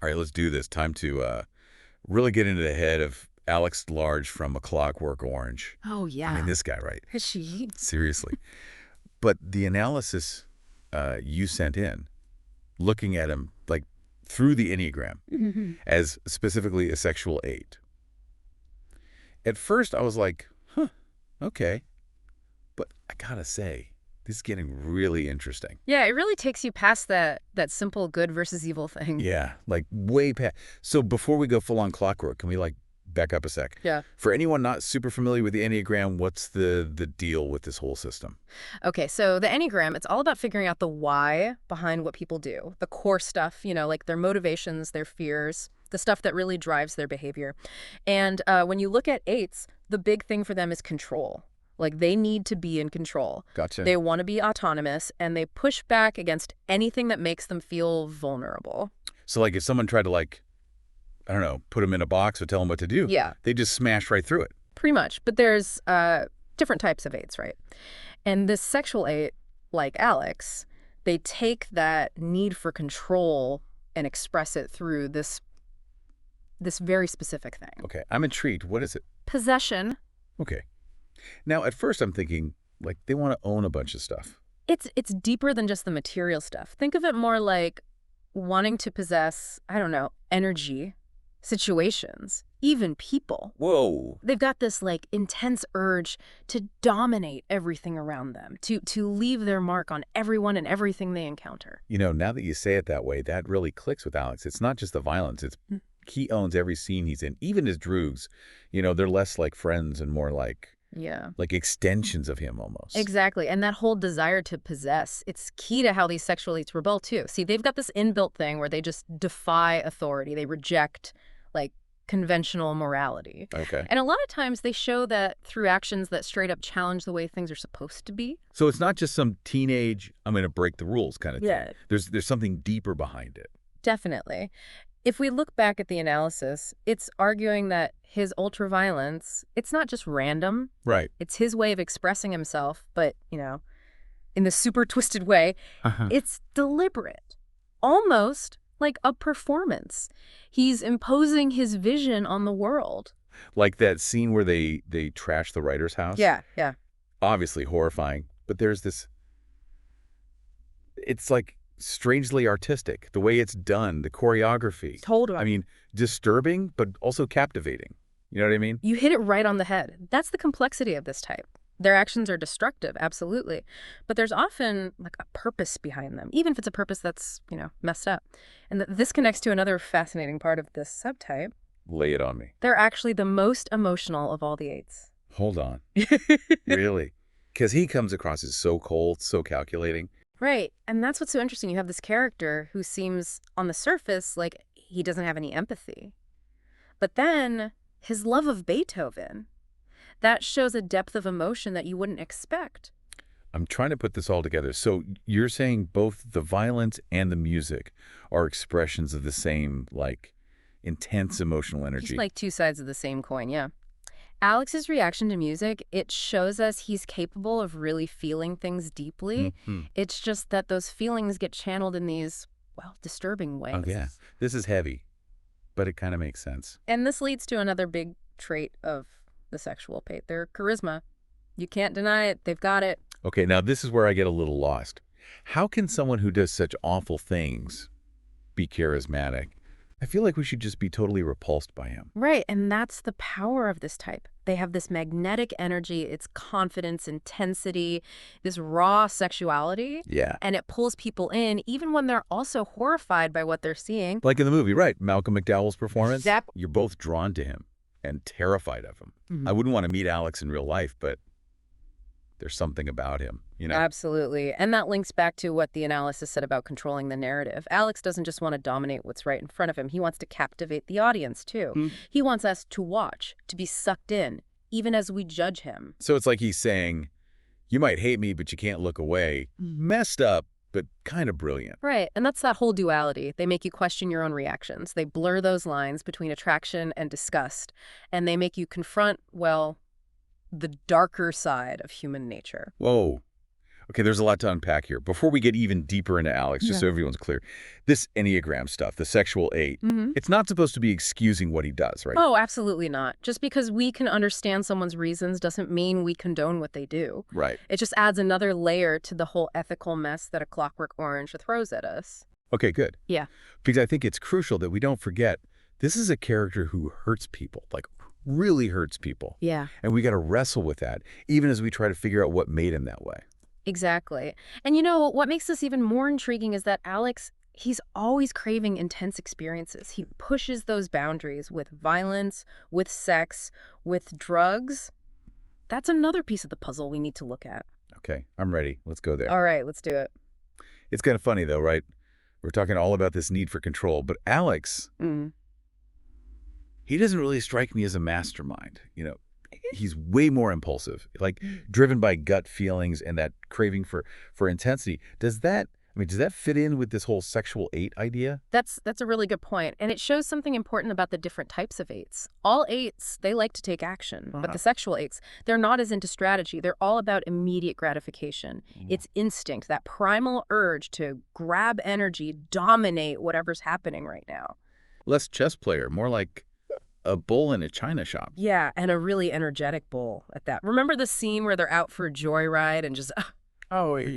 All right, let's do this. Time to really get into the head of Alex DeLarge from A Clockwork Orange. Oh, I mean, yeah. this guy, right? Is she? Seriously. But the analysis you sent in, looking at him like through the Enneagram Hmm. as specifically a sexual 8. At first, I was like, huh, okay. But I gotta say, this is getting really interesting. Yeah, it really takes you past that simple good versus evil thing. Yeah, like way past. So before we go full on Clockwork, can we like back up a sec? Yeah. For anyone not super familiar with the Enneagram, what's the deal with this whole system? Okay, so the Enneagram, it's all about figuring out the why behind what people do. The core stuff, like their motivations, their fears, the stuff that really drives their behavior. And when you look at eights, the big thing for them is control. Like they need to be in control. Gotcha. They want to be autonomous, and they push back against anything that makes them feel vulnerable. So like if someone tried to like, I don't know, put them in a box or tell them what to do, Yeah, they just smash right through it. pretty much. But there's different types of eights, right? And this sexual eight, like Alex, they take that need for control and express it through this very specific thing. Okay, I'm intrigued. What is it? Possession. Okay. Now, at first I'm thinking, like, they want to own a bunch of stuff. It's deeper than just the material stuff. Think of it more like wanting to possess, I don't know, energy, situations, even people. Whoa. They've got this like intense urge to dominate everything around them, to leave their mark on everyone and everything they encounter. You know, now that you say it that way, that really clicks with Alex. It's not just the violence. It's he owns every scene he's in. Even his droogs, they're less like friends and more like Yeah. extensions of him almost. Exactly. And that whole desire to possess, it's key to how these sexual elites rebel too. See, they've got this inbuilt thing where they just defy authority. They reject like conventional morality. Okay. And a lot of times they show that through actions that straight up challenge the way things are supposed to be. So it's not just some teenage, I'm going to break the rules kind of thing. Yeah. There's something deeper behind it. Definitely. If we look back at the analysis, it's arguing that his ultraviolence, it's not just random. Right. It's his way of expressing himself, but, in the super twisted way, it's deliberate. Almost like a performance. He's imposing his vision on the world. Like that scene where they trash the writer's house. Yeah, yeah. Obviously horrifying, but there's this, it's like strangely artistic, the way it's done, the choreography. Totally. I mean, disturbing, but also captivating. You know what I mean? You hit it right on the head. That's the complexity of this type. Their actions are destructive, absolutely. But there's often like a purpose behind them, even if it's a purpose that's, messed up. And this connects to another fascinating part of this subtype. Lay it on me. They're actually the most emotional of all the eights. Hold on. Really? Because he comes across as so cold, so calculating. Right. And that's what's so interesting. You have this character who seems on the surface like he doesn't have any empathy. But then his love of Beethoven, that shows a depth of emotion that you wouldn't expect. I'm trying to put this all together. So you're saying both the violence and the music are expressions of the same, like, intense emotional energy. Just like two sides of the same coin, yeah. Alex's reaction to music, it shows us he's capable of really feeling things deeply. It's just that those feelings get channeled in these, disturbing ways. Oh, yeah. This is heavy, but it kind of makes sense. And this leads to another big trait of the sexual pate, their charisma. You can't deny it. They've got it. Okay, now this is where I get a little lost. How can someone who does such awful things be charismatic? I feel like we should just be totally repulsed by him. Right, and that's the power of this type. They have this magnetic energy, it's confidence, intensity, this raw sexuality. Yeah. And it pulls people in, even when they're also horrified by what they're seeing. Like in the movie, right? Malcolm McDowell's performance. Zap. You're both drawn to him and terrified of him. I wouldn't want to meet Alex in real life, but there's something about him, Absolutely. And that links back to what the analysis said about controlling the narrative. Alex doesn't just want to dominate what's right in front of him. He wants to captivate the audience, too. He wants us to watch, to be sucked in, even as we judge him. So it's like he's saying, you might hate me, but you can't look away. Messed up, but kind of brilliant. Right. And that's that whole duality. They make you question your own reactions. They blur those lines between attraction and disgust. And they make you confront, the darker side of human nature. Whoa. Okay, there's a lot to unpack here. Before we get even deeper into Alex, just Yeah. so everyone's clear, this Enneagram stuff, the sexual 8, it's not supposed to be excusing what he does, right? Oh, absolutely not. Just because we can understand someone's reasons doesn't mean we condone what they do. Right. It just adds another layer to the whole ethical mess that a Clockwork Orange throws at us. Okay, good. Yeah. Because I think it's crucial that we don't forget this is a character who hurts people, like really hurts people. Yeah. And we got to wrestle with that, even as we try to figure out what made him that way. Exactly. And you know, what makes this even more intriguing is that Alex, he's always craving intense experiences. He pushes those boundaries with violence, with sex, with drugs. That's another piece of the puzzle we need to look at. Okay, I'm ready. Let's go there. All right, let's do it. It's kind of funny, though, right? We're talking all about this need for control, but Alex, he doesn't really strike me as a mastermind. He's way more impulsive, like driven by gut feelings and that craving for intensity. Does that fit in with this whole sexual 8 idea? That's a really good point, and it shows something important about the different types of eights. All eights, they like to take action, but the sexual eights, they're not as into strategy. They're all about immediate gratification. It's instinct, that primal urge to grab energy, dominate whatever's happening right now. Less chess player, more like a bull in a china shop. Yeah, and a really energetic bull at that. Remember the scene where they're out for a joyride and just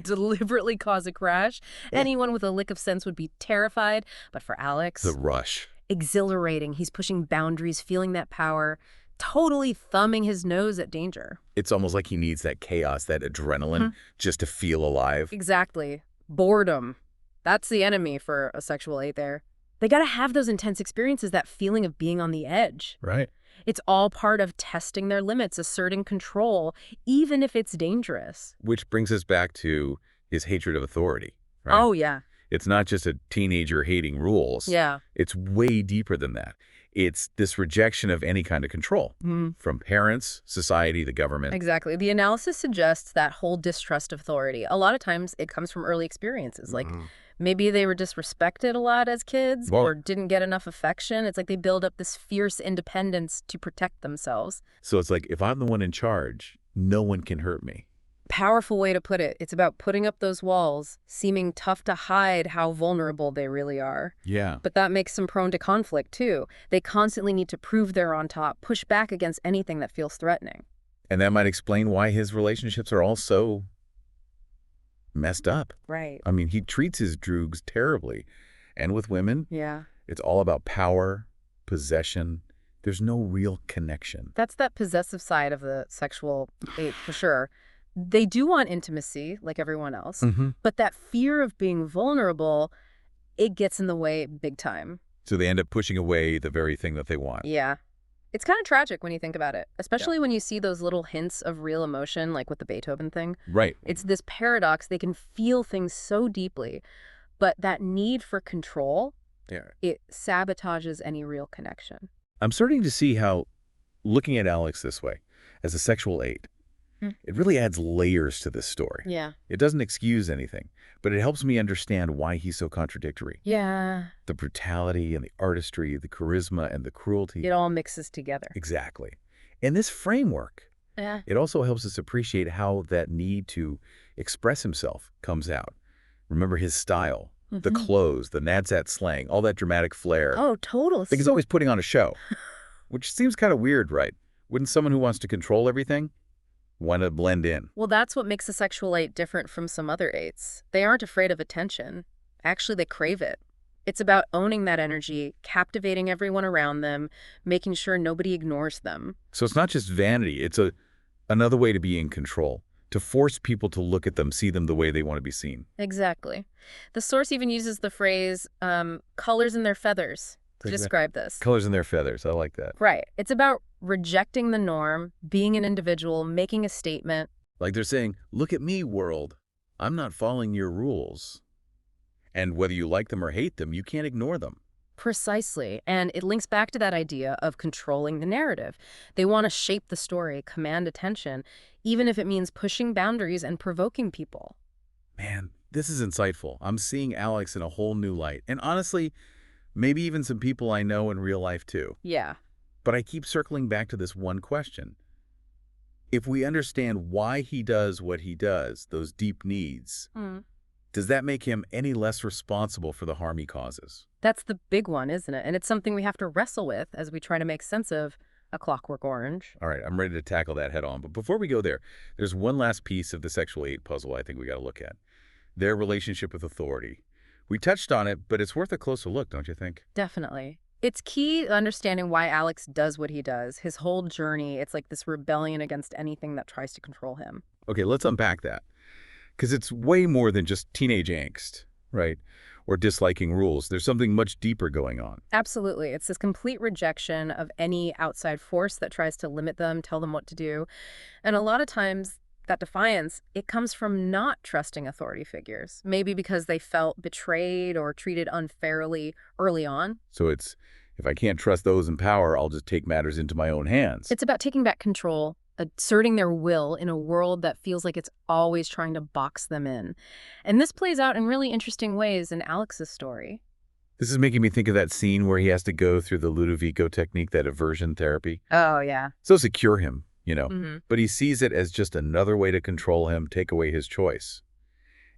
deliberately cause a crash? Anyone with a lick of sense would be terrified, but for Alex, The rush. exhilarating. He's pushing boundaries, feeling that power, totally thumbing his nose at danger. It's almost like he needs that chaos, that adrenaline, just to feel alive. Exactly. Boredom. That's the enemy for a sexual eight there. They gotta have those intense experiences, that feeling of being on the edge. Right. It's all part of testing their limits, asserting control, even if it's dangerous. Which brings us back to his hatred of authority, right? Oh, yeah. It's not just a teenager hating rules. Yeah. It's way deeper than that. It's this rejection of any kind of control from parents, society, the government. Exactly. The analysis suggests that whole distrust of authority. A lot of times it comes from early experiences. Like maybe they were disrespected a lot as kids or didn't get enough affection. It's like they build up this fierce independence to protect themselves. So it's like, if I'm the one in charge, no one can hurt me. Powerful way to put it. It's about putting up those walls, seeming tough to hide how vulnerable they really are. Yeah. But that makes them prone to conflict, too. They constantly need to prove they're on top, push back against anything that feels threatening. And that might explain why his relationships are all so messed up. Right. I mean, he treats his droogs terribly. And with women, Yeah. it's all about power, possession. There's no real connection. That's that possessive side of the sexual eight, for sure. They do want intimacy, like everyone else, but that fear of being vulnerable, it gets in the way big time. So they end up pushing away the very thing that they want. Yeah. It's kind of tragic when you think about it, especially when you see those little hints of real emotion, like with the Beethoven thing. Right. It's this paradox. They can feel things so deeply, but that need for control, it sabotages any real connection. I'm starting to see how looking at Alex this way, as a sexual 8, it really adds layers to this story. Yeah. It doesn't excuse anything, but it helps me understand why he's so contradictory. Yeah. The brutality and the artistry, the charisma and the cruelty. It all mixes together. Exactly. And this framework, it also helps us appreciate how that need to express himself comes out. Remember his style, the clothes, the Nadsat slang, all that dramatic flair. Oh, totally. Like he's always putting on a show, which seems kind of weird, right? Wouldn't someone who wants to control everything want to blend in? Well, that's what makes a sexual eight different from some other eights. They aren't afraid of attention. Actually, they crave it. It's about owning that energy, captivating everyone around them, making sure nobody ignores them. So it's not just vanity. It's another way to be in control, to force people to look at them, see them the way they want to be seen. Exactly. The source even uses the phrase, colors in their feathers, to describe this. Colors in their feathers. I like that. Right. It's about rejecting the norm, being an individual, making a statement. Like they're saying, look at me, world. I'm not following your rules. And whether you like them or hate them, you can't ignore them. Precisely. And it links back to that idea of controlling the narrative. They want to shape the story, command attention, even if it means pushing boundaries and provoking people. Man, this is insightful. I'm seeing Alex in a whole new light. And honestly, maybe even some people I know in real life too. Yeah. But I keep circling back to this one question. If we understand why he does what he does, those deep needs, Mm. does that make him any less responsible for the harm he causes? That's the big one, isn't it? And it's something we have to wrestle with as we try to make sense of A Clockwork Orange. All right, I'm ready to tackle that head on. But before we go there, there's one last piece of the sexual 8 puzzle I think we got to look at. Their relationship with authority. We touched on it, but it's worth a closer look, don't you think? Definitely. It's key to understanding why Alex does what he does. His whole journey, it's like this rebellion against anything that tries to control him. Okay, let's unpack that. Because it's way more than just teenage angst, right? Or disliking rules. There's something much deeper going on. Absolutely. It's this complete rejection of any outside force that tries to limit them, tell them what to do. And a lot of times, that defiance, it comes from not trusting authority figures. Maybe because they felt betrayed or treated unfairly early on. So it's, if I can't trust those in power, I'll just take matters into my own hands. It's about taking back control, asserting their will in a world that feels like it's always trying to box them in. And this plays out in really interesting ways in Alex's story. This is making me think of that scene where he has to go through the Ludovico technique, that aversion therapy. Oh, yeah. So secure him, but he sees it as just another way to control him, take away his choice.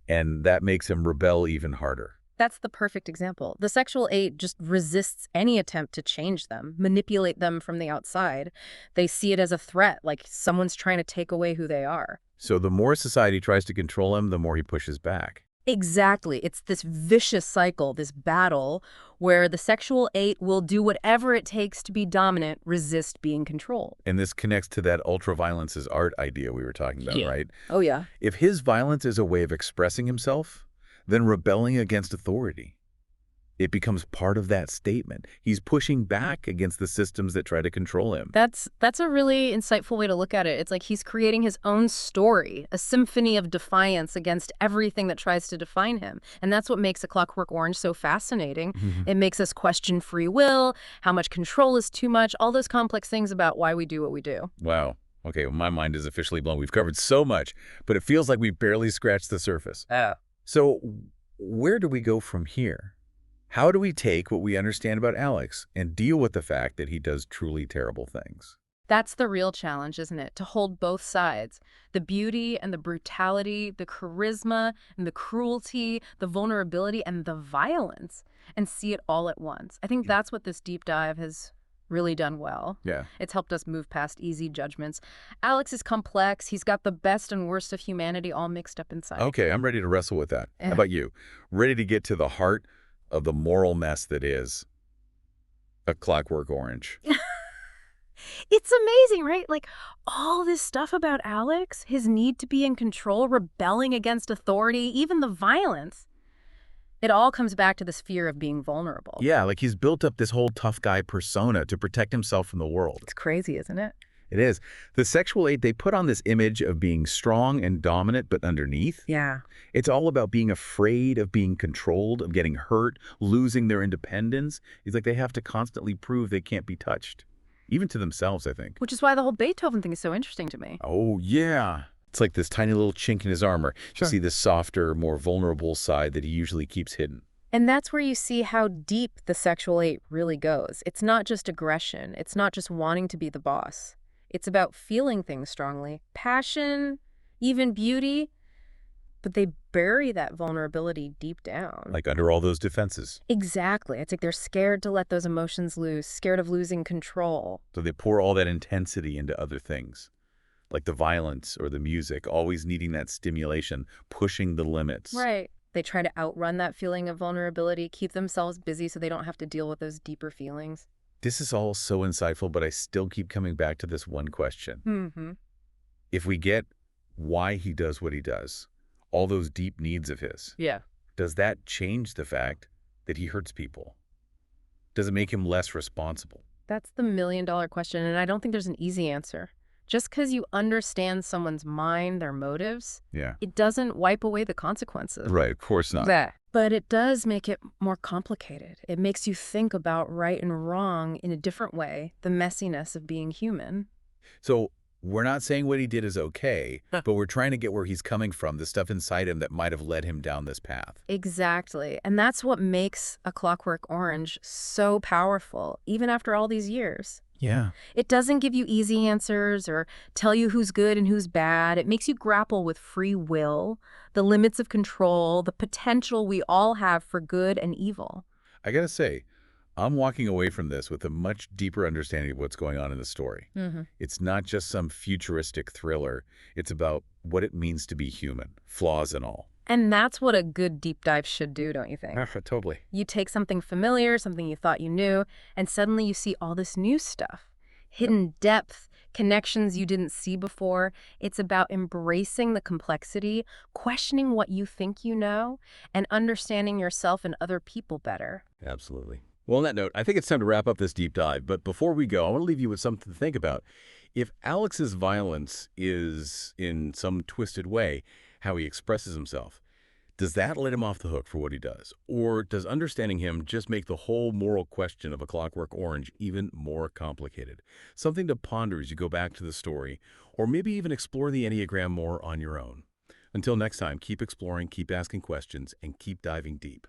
And that makes him rebel even harder. That's the perfect example. The sexual 8 just resists any attempt to change them, manipulate them from the outside. They see it as a threat, like someone's trying to take away who they are. So the more society tries to control him, the more he pushes back. Exactly. It's this vicious cycle, this battle, where the sexual 8 will do whatever it takes to be dominant, resist being controlled. And this connects to that ultra-violence is art idea we were talking about, right? Oh, yeah. If his violence is a way of expressing himself, then rebelling against authority, it becomes part of that statement. He's pushing back against the systems that try to control him. That's a really insightful way to look at it. It's like he's creating his own story, a symphony of defiance against everything that tries to define him. And that's what makes A Clockwork Orange so fascinating. It makes us question free will, how much control is too much, all those complex things about why we do what we do. Wow. Okay, well, my mind is officially blown. We've covered so much, but it feels like we've barely scratched the surface. So where do we go from here? How do we take what we understand about Alex and deal with the fact that he does truly terrible things? That's the real challenge, isn't it? To hold both sides. The beauty and the brutality, the charisma and the cruelty, the vulnerability and the violence, and see it all at once. I think that's what this deep dive has really done well. Yeah. It's helped us move past easy judgments. Alex is complex. He's got the best and worst of humanity all mixed up inside. Okay, I'm ready to wrestle with that. How about you? Ready to get to the heart of the moral mess that is A Clockwork Orange? It's amazing, right? Like, all this stuff about Alex, his need to be in control, rebelling against authority, even the violence. It all comes back to this fear of being vulnerable. Yeah, like he's built up this whole tough guy persona to protect himself from the world. It's crazy, isn't it? It is. The sexual 8, they put on this image of being strong and dominant, but underneath, Yeah. it's all about being afraid of being controlled, of getting hurt, losing their independence. It's like they have to constantly prove they can't be touched. Even to themselves, I think. Which is why the whole Beethoven thing is so interesting to me. Oh, yeah. It's like this tiny little chink in his armor. Sure. You see this softer, more vulnerable side that he usually keeps hidden. And that's where you see how deep the sexual 8 really goes. It's not just aggression. It's not just wanting to be the boss. It's about feeling things strongly. Passion, even beauty. But they bury that vulnerability deep down. Like under all those defenses. Exactly. It's like they're scared to let those emotions loose, scared of losing control. So they pour all that intensity into other things. Like the violence or the music, always needing that stimulation, pushing the limits. Right. They try to outrun that feeling of vulnerability, keep themselves busy so they don't have to deal with those deeper feelings. This is all so insightful, but I still keep coming back to this one question. If we get why he does what he does, all those deep needs of his, does that change the fact that he hurts people? Does it make him less responsible? That's the million-dollar question, and I don't think there's an easy answer. Just because you understand someone's mind, their motives, it doesn't wipe away the consequences. Right, of course not. But it does make it more complicated. It makes you think about right and wrong in a different way, the messiness of being human. So we're not saying what he did is okay, but we're trying to get where he's coming from, the stuff inside him that might have led him down this path. Exactly. And that's what makes A Clockwork Orange so powerful, even after all these years. Yeah. It doesn't give you easy answers or tell you who's good and who's bad. It makes you grapple with free will, the limits of control, the potential we all have for good and evil. I gotta say, I'm walking away from this with a much deeper understanding of what's going on in the story. Hmm. It's not just some futuristic thriller. It's about what it means to be human, flaws and all. And that's what a good deep dive should do, don't you think? Totally. You take something familiar, something you thought you knew, and suddenly you see all this new stuff. Yep. Hidden depth, connections you didn't see before. It's about embracing the complexity, questioning what you think you know, and understanding yourself and other people better. Absolutely. Well, on that note, I think it's time to wrap up this deep dive. But before we go, I want to leave you with something to think about. If Alex's violence is, in some twisted way, how he expresses himself, does that let him off the hook for what he does? Or does understanding him just make the whole moral question of A Clockwork Orange even more complicated? Something to ponder as you go back to the story, or maybe even explore the Enneagram more on your own. Until next time, keep exploring, keep asking questions, and keep diving deep.